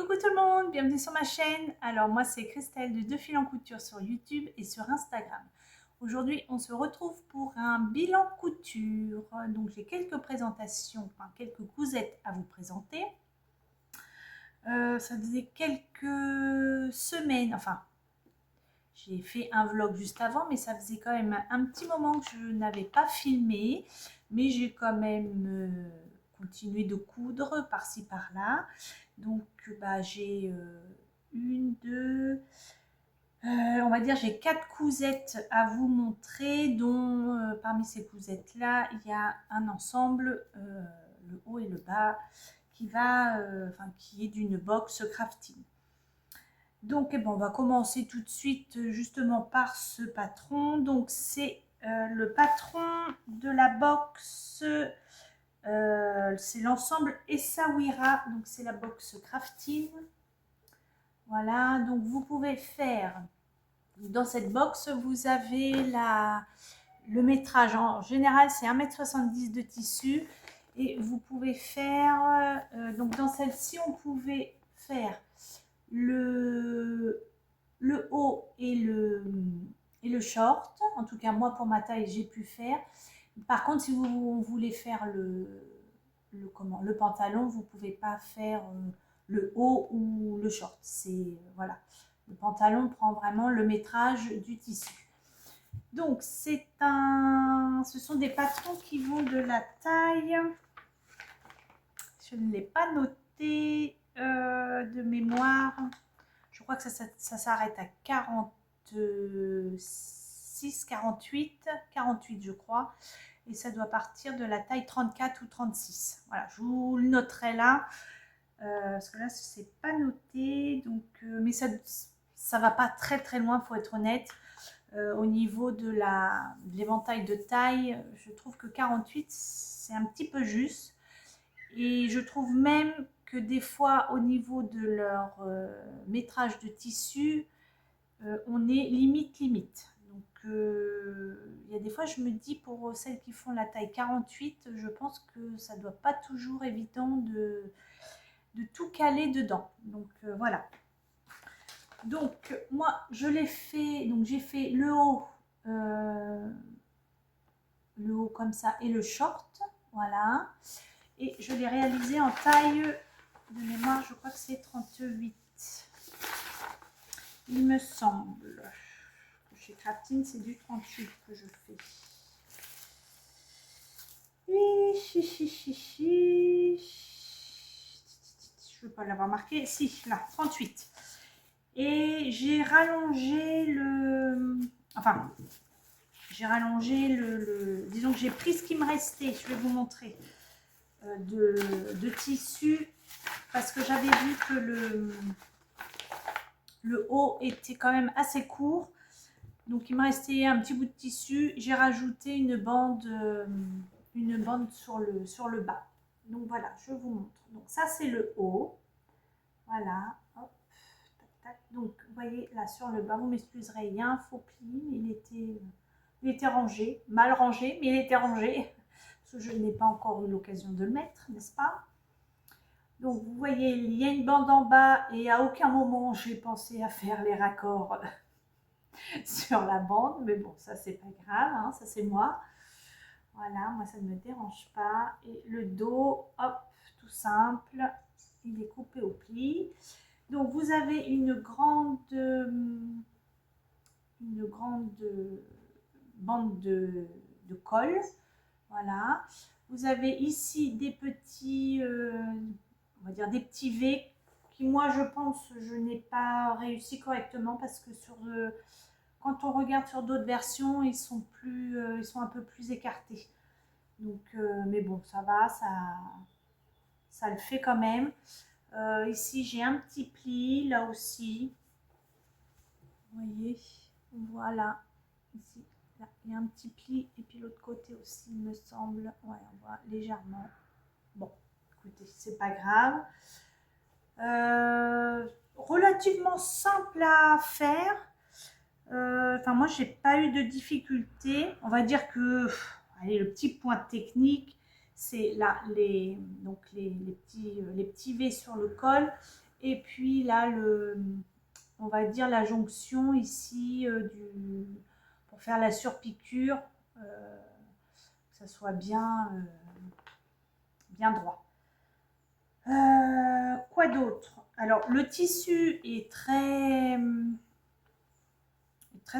Coucou tout le monde, bienvenue sur ma chaîne. Alors moi c'est Christelle de Deux Fils en Couture sur YouTube et sur Instagram. Aujourd'hui on se retrouve pour un bilan couture. Donc j'ai quelques présentations, enfin quelques cousettes à vous présenter. Ça faisait quelques semaines, enfin j'ai fait un vlog juste avant, mais ça faisait quand même un petit moment que je n'avais pas filmé. Mais j'ai quand même continué de coudre par-ci par-là. Donc j'ai une, deux, on va dire j'ai 4 cousettes à vous montrer, dont parmi ces cousettes-là, il y a un ensemble, le haut et le bas, qui est d'une box crafting. Donc, on va commencer tout de suite justement par ce patron. Donc, c'est le patron de la box, c'est l'ensemble Essaouira. Donc, c'est la box crafting. Voilà, donc vous pouvez faire, dans cette box, vous avez le métrage. En général, c'est 1,70 m de tissu. Et vous pouvez faire, donc dans celle-ci, on pouvait faire le haut et le short. En tout cas, moi, pour ma taille, j'ai pu faire. Par contre, si vous voulez faire le pantalon, vous ne pouvez pas faire le haut ou le short. Voilà. Le pantalon prend vraiment le métrage du tissu. Donc, ce sont des patrons qui vont de la taille, je ne l'ai pas noté de mémoire, je crois que ça s'arrête à 46, 48 je crois. Et ça doit partir de la taille 34 ou 36. Voilà, je vous le noterai là. Parce que là, c'est pas noté. Donc, mais ça va pas très très loin, faut être honnête. Au niveau de l'éventail de taille, je trouve que 48, c'est un petit peu juste. Et je trouve même que des fois, au niveau de leur métrage de tissu, on est limite. Donc, il y a des fois, je me dis, pour celles qui font la taille 48, je pense que ça ne doit pas toujours évident de tout caler dedans. Donc, voilà. Donc, moi, je l'ai fait. Donc, j'ai fait le haut comme ça et le short. Voilà. Et je l'ai réalisé en taille de mémoire, je crois que c'est 38. Il me semble. Chez Crafting, c'est du 38 que je fais. Je ne veux pas l'avoir marqué. Si, là, 38. Et j'ai rallongé disons que j'ai pris ce qui me restait, je vais vous montrer, de tissu, parce que j'avais vu que le haut était quand même assez court. Donc il me restait un petit bout de tissu. J'ai rajouté une bande sur le bas. Donc voilà, je vous montre. Donc ça c'est le haut. Voilà. Hop, tac, tac. Donc vous voyez là sur le bas, vous m'excuserez, il y a un faux pli, mais il était rangé, mal rangé, mais il était rangé. Parce que je n'ai pas encore eu l'occasion de le mettre, n'est-ce pas? Donc vous voyez, il y a une bande en bas et à aucun moment j'ai pensé à faire les raccords sur la bande, mais bon, ça c'est pas grave, hein, ça c'est moi. Voilà, moi ça ne me dérange pas. Et le dos, hop, tout simple, il est coupé au pli. Donc vous avez une grande bande de colle. Voilà. Vous avez ici des petits, on va dire des petits V qui, moi je pense, je n'ai pas réussi correctement parce que quand on regarde sur d'autres versions, ils sont un peu plus écartés. Donc, mais bon, ça va, ça le fait quand même. Ici, j'ai un petit pli, là aussi. Vous voyez, voilà. Ici, là, il y a un petit pli. Et puis l'autre côté aussi, il me semble. Ouais, on voit légèrement. Bon, écoutez, c'est pas grave. Relativement simple à faire. Enfin, moi, j'ai pas eu de difficulté. On va dire que, allez, le petit point technique, c'est là les petits V sur le col Et puis là, on va dire la jonction ici pour faire la surpiqûre, que ça soit bien droit. Quoi d'autre? Alors, le tissu est très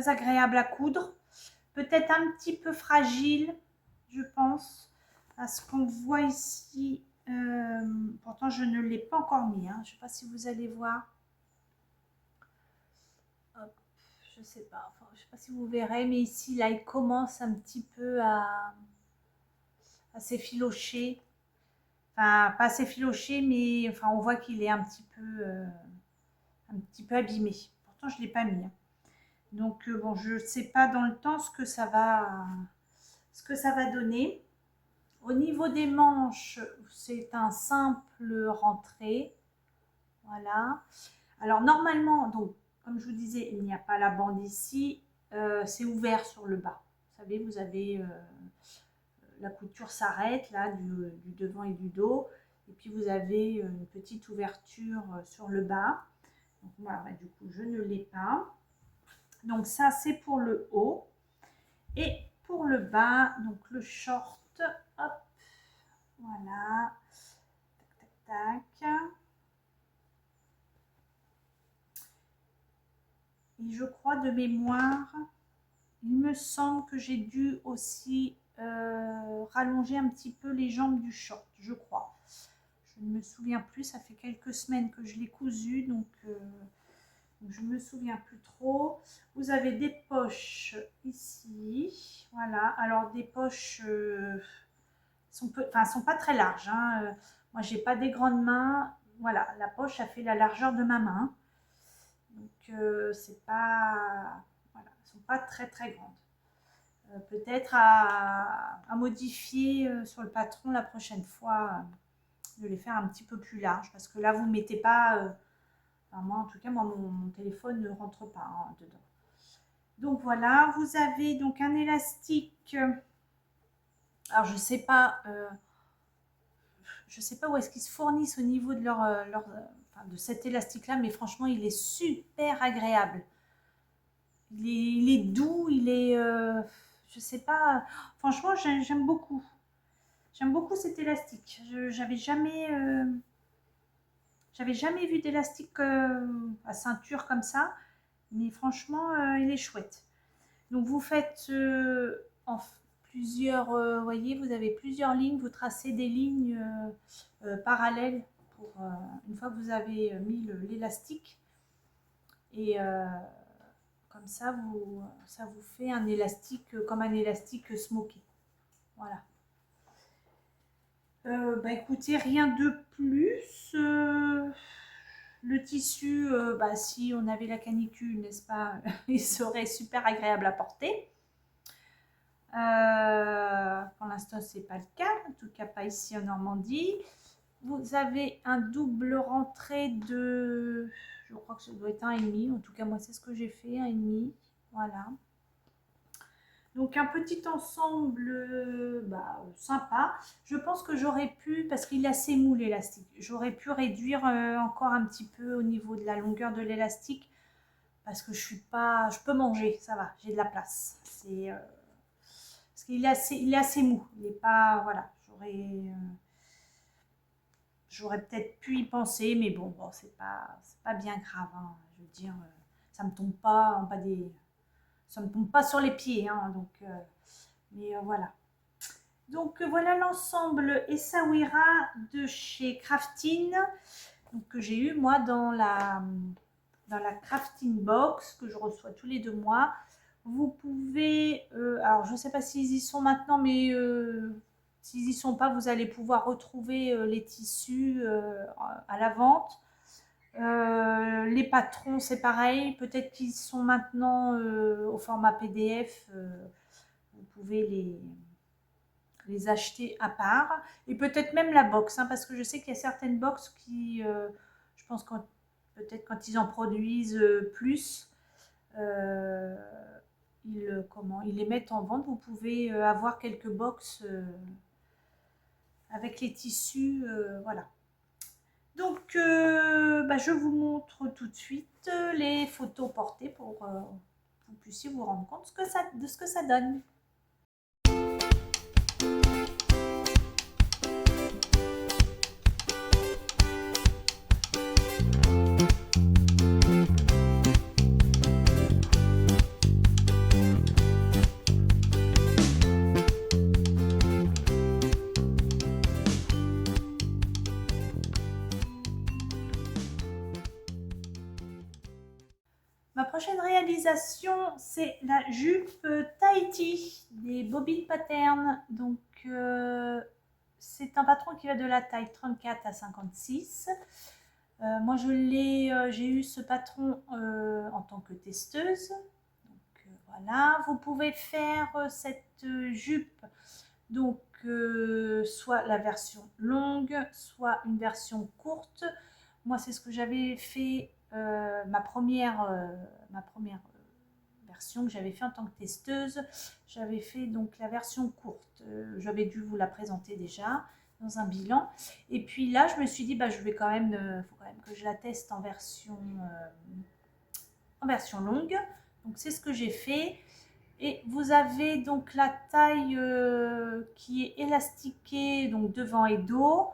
agréable à coudre. Peut-être un petit peu fragile, je pense, à ce qu'on voit ici. Pourtant, je ne l'ai pas encore mis. Hein. Je ne sais pas si vous allez voir. Hop, je ne sais pas. Enfin, je ne sais pas si vous verrez, mais ici, là, il commence un petit peu à s'effilocher. Enfin, pas s'effilocher, mais enfin, on voit qu'il est un petit peu abîmé. Pourtant, je ne l'ai pas mis. Hein. Donc, bon, je ne sais pas dans le temps ce que ça va donner. Au niveau des manches, c'est un simple rentré. Voilà. Alors, normalement, donc, comme je vous disais, il n'y a pas la bande ici. C'est ouvert sur le bas. Vous savez, vous avez la couture s'arrête là du devant et du dos. Et puis, vous avez une petite ouverture sur le bas. Donc, moi, du coup, je ne l'ai pas. Donc, ça, c'est pour le haut. Et pour le bas, donc le short, hop, voilà, tac, tac. Et je crois de mémoire, il me semble que j'ai dû aussi rallonger un petit peu les jambes du short, je crois. Je ne me souviens plus, ça fait quelques semaines que je l'ai cousu, donc je ne me souviens plus trop. Vous avez des poches ici, voilà. Alors des poches sont pas très larges. Hein. Moi, j'ai pas des grandes mains. Voilà, la poche a fait la largeur de ma main. Donc c'est pas, voilà, elles sont pas très très grandes. Peut-être à modifier sur le patron la prochaine fois, de les faire un petit peu plus larges, parce que là vous mettez pas. Enfin, moi, en tout cas, mon téléphone ne rentre pas hein, dedans. Donc voilà, vous avez donc un élastique. Alors je sais pas où est-ce qu'ils se fournissent au niveau de de cet élastique là, mais franchement il est super agréable. Il est doux, je sais pas, franchement j'aime beaucoup. J'aime beaucoup cet élastique. J'avais jamais vu d'élastique à ceinture comme ça, mais franchement il est chouette. Donc vous faites en plusieurs, voyez, vous avez plusieurs lignes, vous tracez des lignes parallèles pour une fois que vous avez mis l'élastique et comme ça vous fait un élastique comme un élastique smoké. Voilà. Bah écoutez, rien de plus. Le tissu, bah, si on avait la canicule, n'est-ce pas, il serait super agréable à porter. Pour l'instant, c'est pas le cas, en tout cas pas ici en Normandie. Vous avez un double rentrée de, je crois que ça doit être 1,5. En tout cas, moi, c'est ce que j'ai fait, 1,5. Voilà. Donc, un petit ensemble bah, sympa. Je pense que j'aurais pu, parce qu'il est assez mou l'élastique, j'aurais pu réduire encore un petit peu au niveau de la longueur de l'élastique. Parce que je peux manger, ça va, j'ai de la place. Parce qu'il est assez mou. Il n'est pas, voilà, j'aurais peut-être pu y penser, mais bon, c'est pas bien grave. Hein. Je veux dire, ça me tombe pas en bas ça me tombe pas sur les pieds, hein, donc, mais voilà. Donc voilà l'ensemble Essaouira de chez Craftin, donc que j'ai eu moi dans la Crafting Box que je reçois tous les 2 mois. Vous pouvez, alors je ne sais pas s'ils y sont maintenant, mais s'ils y sont pas, vous allez pouvoir retrouver les tissus à la vente. Les patrons, c'est pareil. Peut-être qu'ils sont maintenant au format PDF. Vous pouvez les acheter à part. Et peut-être même la box, hein, parce que je sais qu'il y a certaines box qui, je pense peut-être quand ils en produisent plus, euh, ils les mettent en vente. Vous pouvez avoir quelques box avec les tissus, voilà. Donc, je vous montre tout de suite les photos portées pour que vous puissiez vous rendre compte de ce que ça donne. Ma prochaine réalisation, c'est la jupe Tahiti des Bobine Pattern. Donc, c'est un patron qui va de la taille 34 à 56. Moi, j'ai eu ce patron en tant que testeuse. Donc, voilà, vous pouvez faire cette jupe, donc soit la version longue, soit une version courte. Moi, c'est ce que j'avais fait, ma première version que j'avais fait en tant que testeuse. J'avais fait donc la version courte. J'avais dû vous la présenter déjà dans un bilan. Et puis là, je me suis dit, je vais quand même, faut quand même que je la teste en version longue. Donc c'est ce que j'ai fait. Et vous avez donc la taille qui est élastiquée, donc devant et dos.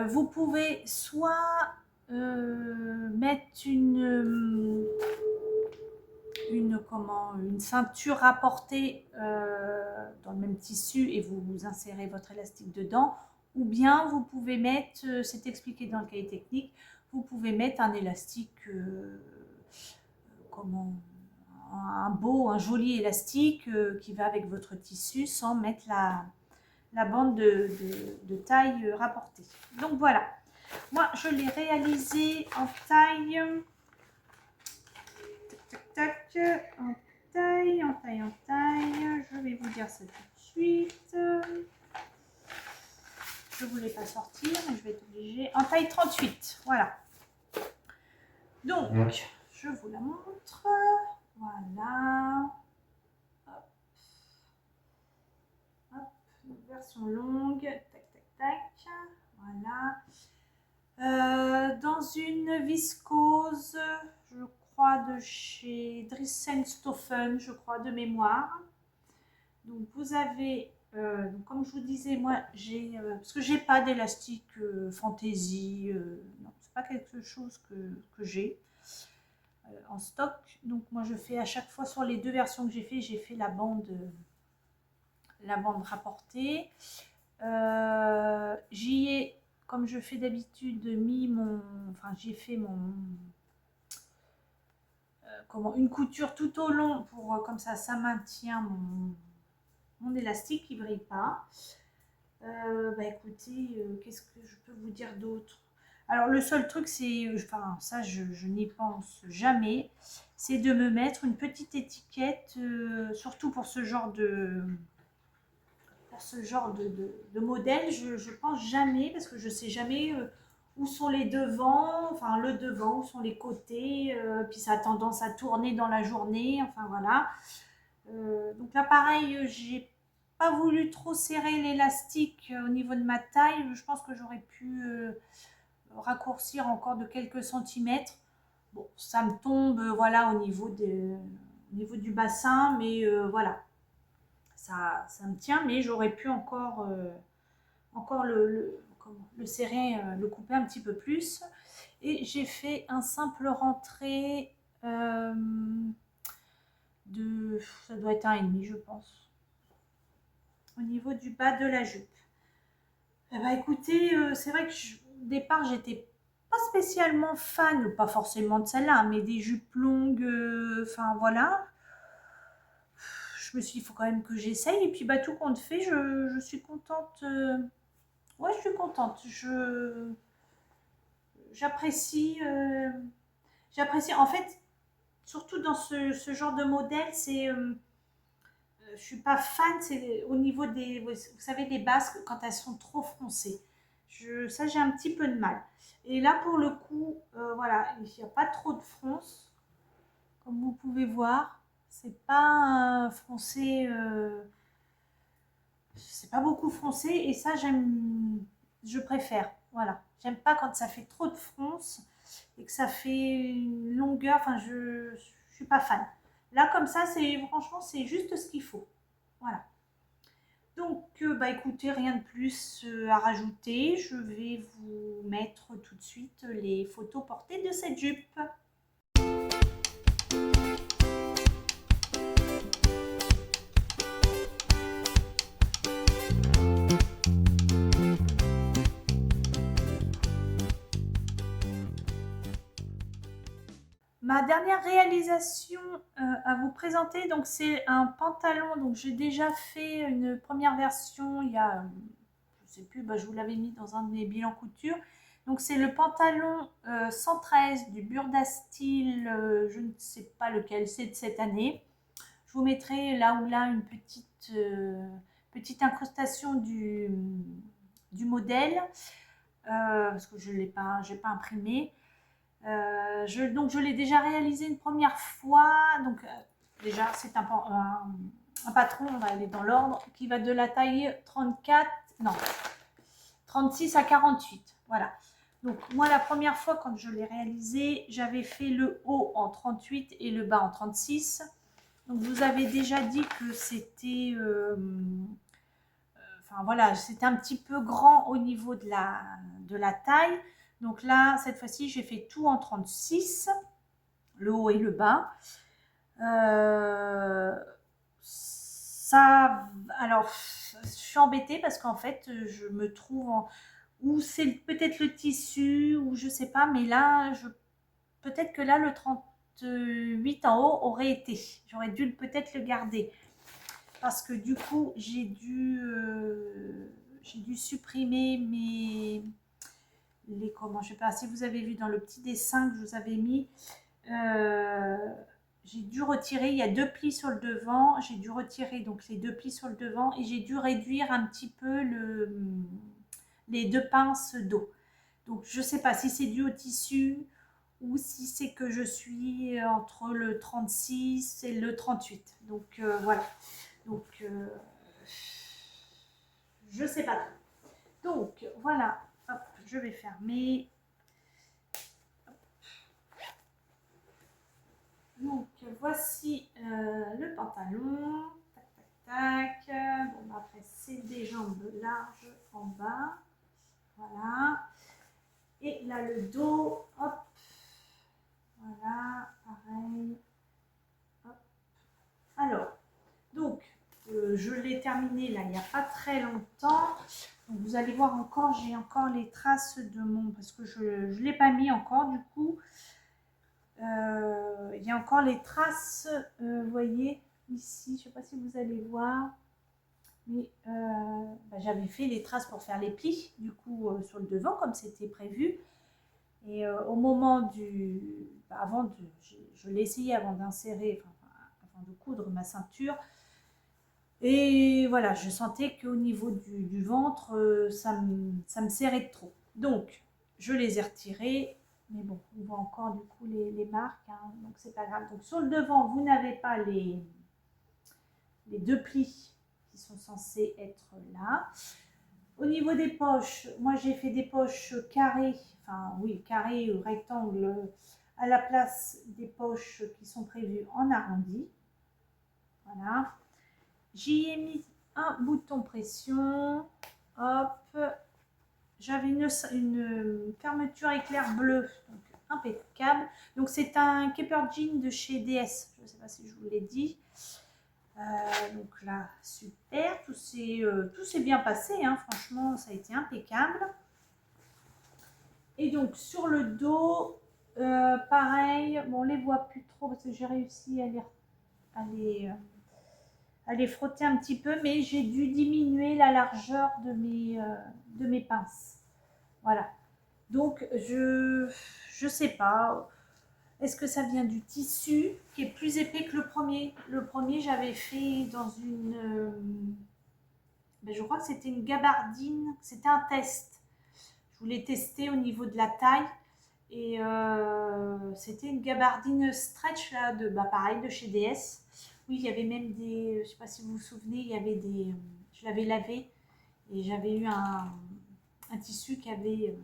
Vous pouvez soit mettre une ceinture rapportée dans le même tissu et vous insérez votre élastique dedans, ou bien vous pouvez mettre, c'est expliqué dans le cahier technique, vous pouvez mettre un élastique, un joli élastique qui va avec votre tissu sans mettre la bande de taille rapportée. Donc voilà, moi je l'ai réalisé en taille, en taille, je vais vous dire ça tout de suite. Je ne voulais pas sortir, mais je vais être obligée. En taille 38, voilà. Donc, je vous la montre. Voilà. Hop. Hop. Une version longue. Tac, tac, tac. Voilà. Dans une viscose, je crois de chez Dressenstoffen, je crois, de mémoire. Donc vous avez, donc comme je vous disais, moi j'ai, parce que j'ai pas d'élastique fantaisie, non, c'est pas quelque chose que j'ai en stock. Donc moi je fais à chaque fois sur les deux versions que j'ai fait la bande rapportée. J'y ai, comme je fais d'habitude, j'ai fait une couture tout au long pour comme ça maintient mon élastique qui brille pas. Écoutez, qu'est-ce que je peux vous dire d'autre? Alors le seul truc, c'est, ça je n'y pense jamais, c'est de me mettre une petite étiquette, surtout pour ce genre de modèle. Je pense jamais, parce que je sais jamais où sont les devants, enfin le devant, où sont les côtés, puis ça a tendance à tourner dans la journée, enfin voilà. Donc là pareil, j'ai pas voulu trop serrer l'élastique au niveau de ma taille. Je pense que j'aurais pu raccourcir encore de quelques centimètres. Bon, ça me tombe, voilà, au niveau du bassin, mais voilà, ça me tient, mais j'aurais pu encore le serrer, le couper un petit peu plus. Et j'ai fait un simple rentré ça doit être 1,5, je pense, au niveau du bas de la jupe. Écoutez, c'est vrai que au départ, j'étais pas spécialement fan, pas forcément de celle-là, mais des jupes longues, enfin voilà. Je me suis dit, il faut quand même que j'essaye. Et puis, tout compte fait, je suis contente. Ouais, je suis contente. J'apprécie. J'apprécie. En fait, surtout dans ce genre de modèle, je suis pas fan, c'est au niveau vous savez, des basques quand elles sont trop froncées. Ça, j'ai un petit peu de mal. Et là, pour le coup, voilà, il n'y a pas trop de fronce, comme vous pouvez voir. C'est pas froncé, c'est pas beaucoup froncé, et ça, je préfère. Voilà, j'aime pas quand ça fait trop de fronce et que ça fait une longueur, enfin je suis pas fan. Là comme ça, c'est franchement c'est juste ce qu'il faut. Voilà. Donc bah écoutez, rien de plus à rajouter. Je vais vous mettre tout de suite les photos portées de cette jupe. Ma dernière réalisation à vous présenter, donc c'est un pantalon. Donc j'ai déjà fait une première version il y a, je sais plus, bah, je vous l'avais mis dans un de mes bilans couture. Donc c'est le pantalon 113 du Burda Style, je ne sais pas lequel c'est de cette année. Je vous mettrai là ou là une petite incrustation du modèle, parce que je l'ai pas, j'ai pas imprimé. Donc je l'ai déjà réalisé une première fois. Donc déjà c'est un patron, on va aller dans l'ordre, qui va de la taille 34, non, 36 à 48. Voilà. Donc moi la première fois quand je l'ai réalisé, j'avais fait le haut en 38 et le bas en 36. Donc je vous avais déjà dit que c'était enfin voilà, c'était un petit peu grand au niveau de la taille. Donc là, cette fois-ci, j'ai fait tout en 36, le haut et le bas. Alors, je suis embêtée parce qu'en fait, je me trouve ou c'est peut-être le tissu, ou je sais pas, mais là, peut-être que là, le 38 en haut aurait été. J'aurais dû peut-être le garder. Parce que du coup, j'ai dû supprimer comment, je sais pas si vous avez vu dans le petit dessin que je vous avais mis, j'ai dû retirer, il y a 2 plis sur le devant, j'ai dû retirer donc les 2 plis sur le devant et j'ai dû réduire un petit peu les 2 pinces d'eau. Donc je sais pas si c'est dû au tissu ou si c'est que je suis entre le 36 et le 38. Donc voilà. Donc je sais pas trop. Donc voilà, hop, je vais fermer. Donc voici le pantalon. Tac, tac, tac. Bon, après c'est des jambes larges en bas. Voilà. Et là le dos, hop. Voilà, pareil. Hop. Alors, donc je l'ai terminé là il n'y a pas très longtemps. Donc, vous allez voir encore, j'ai encore les traces de parce que je ne l'ai pas mis encore du coup. Il y a encore les traces, vous voyez ici, je ne sais pas si vous allez voir, mais j'avais fait les traces pour faire les plis du coup sur le devant comme c'était prévu. Et au moment je l'ai essayé avant d'insérer, avant de coudre ma ceinture. Et voilà, je sentais qu'au niveau du ventre, ça me serrait de trop. Donc, je les ai retirés. Mais bon, on voit encore du coup les marques, hein, donc c'est pas grave. Donc sur le devant, vous n'avez pas les 2 plis qui sont censés être là. Au niveau des poches, moi j'ai fait des poches carrées, enfin oui, carrées ou rectangles, à la place des poches qui sont prévues en arrondi. Voilà. J'y ai mis un bouton pression. Hop. J'avais une fermeture éclair bleu, donc impeccable. Donc c'est un Keeper Jean de chez DS. Je ne sais pas si je vous l'ai dit. Donc là, super. Tout s'est bien passé. Hein. Franchement, ça a été impeccable. Et donc sur le dos, pareil. Bon, on les voit plus trop parce que j'ai réussi à les frotter un petit peu, mais j'ai dû diminuer la largeur de mes pinces. Voilà. Donc, je sais pas. Est-ce que ça vient du tissu qui est plus épais que le premier? Le premier, j'avais fait dans je crois que c'était une gabardine. C'était un test. Je voulais tester au niveau de la taille. Et c'était une gabardine stretch là, pareil, de chez DS. Oui, il y avait même je ne sais pas si vous vous souvenez, il y avait je l'avais lavé et j'avais eu un tissu qui avait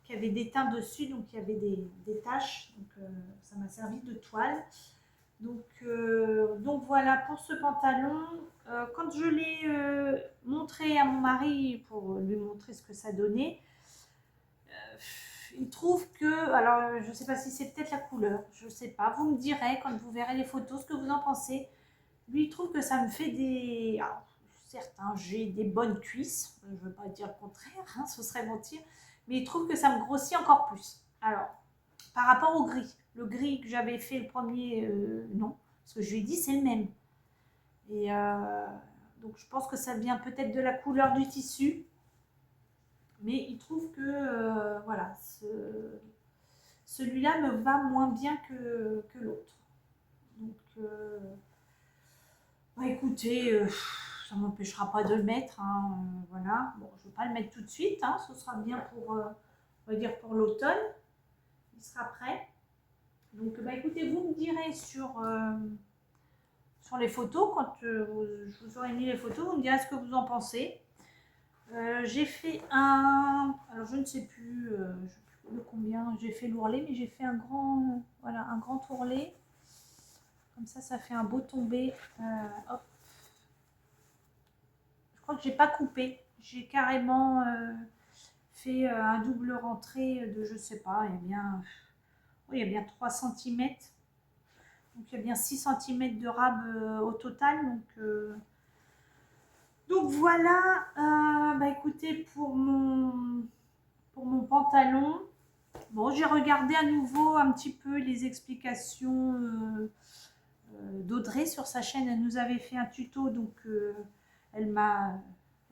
qui avait déteint dessus, donc il y avait des taches, donc ça m'a servi de toile. Donc voilà pour ce pantalon. Quand je l'ai montré à mon mari pour lui montrer ce que ça donnait, il trouve que, alors je ne sais pas si c'est peut-être la couleur, je ne sais pas, vous me direz quand vous verrez les photos ce que vous en pensez. Lui il trouve que ça me fait des... Alors, certes, hein, j'ai des bonnes cuisses, je ne veux pas dire le contraire, hein, ce serait mentir, mais il trouve que ça me grossit encore plus. Alors, par rapport au gris, le gris que j'avais fait le premier, non, parce que je lui ai dit c'est le même. Et donc je pense que ça vient peut-être de la couleur du tissu, mais il trouve que voilà, celui-là me va moins bien que l'autre. Donc bah, écoutez, ça ne m'empêchera pas de le mettre, hein, voilà. Bon, je ne vais pas le mettre tout de suite, hein, ce sera bien pour, on va dire pour l'automne, il sera prêt. Donc bah écoutez, vous me direz sur les photos, quand je vous aurai mis les photos, vous me direz ce que vous en pensez. J'ai fait alors je ne sais plus, combien j'ai fait l'ourlet, mais j'ai fait un grand, voilà, un grand ourlet. Comme ça fait un beau tombé. Hop. Je crois que j'ai pas coupé. J'ai carrément fait un double rentrée de, je sais pas, il y a bien 3 cm. Donc il y a bien 6 cm de rab au total. Donc voilà, bah écoutez, pour mon pantalon, bon, j'ai regardé à nouveau un petit peu les explications d'Audrey sur sa chaîne. Elle nous avait fait un tuto, donc elle m'a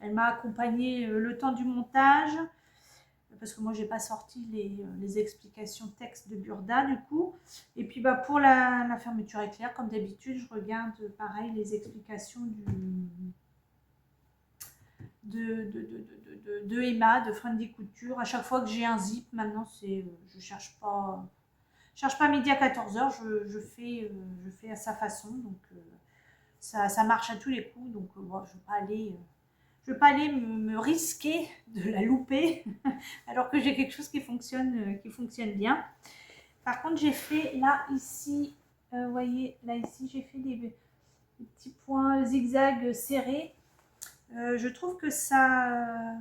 accompagnée le temps du montage, parce que moi j'ai pas sorti les explications texte de Burda du coup. Et puis bah pour la fermeture éclair, comme d'habitude, je regarde pareil les explications de Emma, de Friendly Couture. À chaque fois que j'ai un zip, maintenant, je cherche pas midi à 14h, je fais à sa façon. Donc, ça marche à tous les coups. Donc, bon, je ne vais pas aller me risquer de la louper, alors que j'ai quelque chose qui fonctionne bien. Par contre, j'ai fait là, ici, vous voyez, là, ici, j'ai fait des petits points zigzag serrés. Je trouve que ça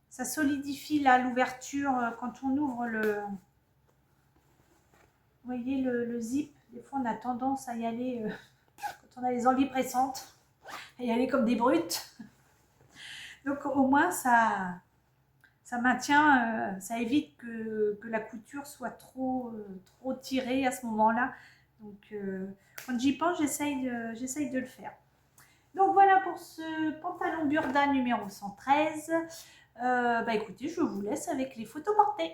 solidifie là l'ouverture quand on ouvre vous voyez le zip. Des fois on a tendance à y aller quand on a les envies pressantes, à y aller comme des brutes. Donc au moins ça maintient, ça évite que la couture soit trop tirée à ce moment-là. Donc quand j'y pense, j'essaye de le faire. Donc voilà pour ce pantalon Burda numéro 113. Bah écoutez, je vous laisse avec les photos portées.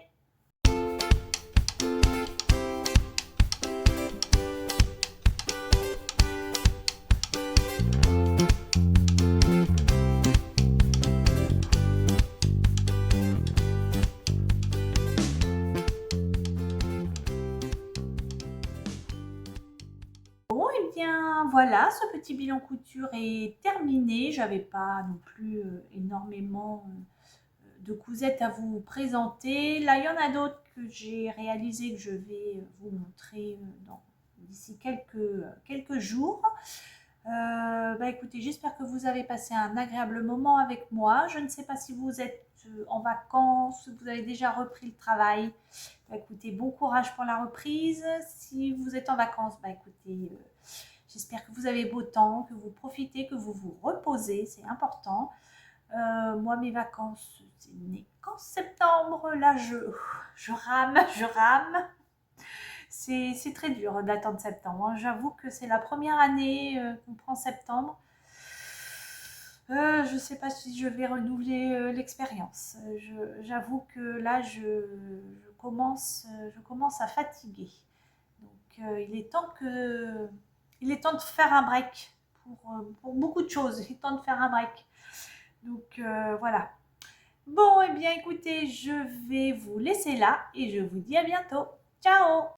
Bon, et bien voilà, ce petit bilan couture est terminé. J'avais pas non plus énormément de cousettes à vous présenter. Là, il y en a d'autres que j'ai réalisées que je vais vous montrer d'ici quelques jours. Bah écoutez, j'espère que vous avez passé un agréable moment avec moi. Je ne sais pas si vous êtes en vacances, vous avez déjà repris le travail. Bah écoutez, bon courage pour la reprise. Si vous êtes en vacances, bah écoutez, j'espère que vous avez beau temps, que vous profitez, que vous vous reposez, c'est important. Moi, mes vacances, ce n'est qu'en septembre. Là, je rame. C'est très dur d'attendre septembre, hein. J'avoue que c'est la première année qu'on prend septembre. Je ne sais pas si je vais renouveler l'expérience. J'avoue que là, je commence à fatiguer. Donc, il est temps de faire un break pour beaucoup de choses. Il est temps de faire un break. Donc, voilà. Bon, eh bien, écoutez, je vais vous laisser là et je vous dis à bientôt. Ciao!